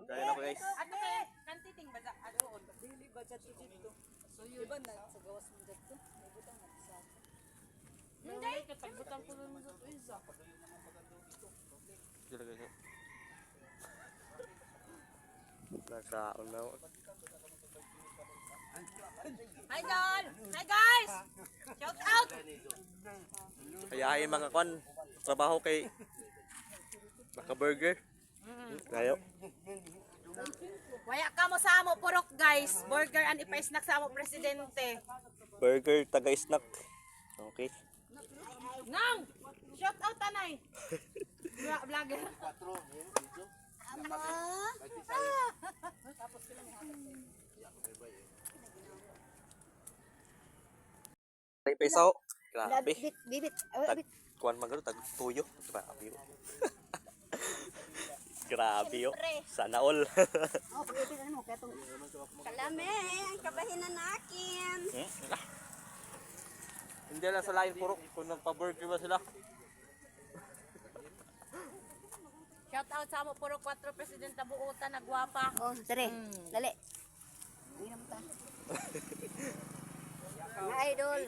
Gaya na ko guys. Ato kay kantiting ba adoon? Dili ba dyan to dito? So yun. Diba na sa gawas mo dyan to? May butang na sa akin. Hindi, katagbutang ko lang sa isa. Dito guys. Nakaon na ako. Hi Don! Hi guys! Shout out! Kaya ay mga kwan. Trabaho kay Baka Burger. Kayo. Waya ka mo sa amo purok guys. Burger and ipa-snack sa amo presidente. Burger taga snack. Okay. Nang! Shout out tanay! Vlogger. Ay peso. Grabe. Bibit. Tag kuan magano tag tuyo. Grabe. Grabe yo. Sana all. Oh, pag-ibig ano mo, kaya itong... Kalame, ang kabahinan nakin. Hindi lang sa lain purok kung nagpa-burger ba sila. Shout out sa amo purok 4 presidente buutan nagwapa. Oh, tare. Dali. Hindi naman ta. Mga idol.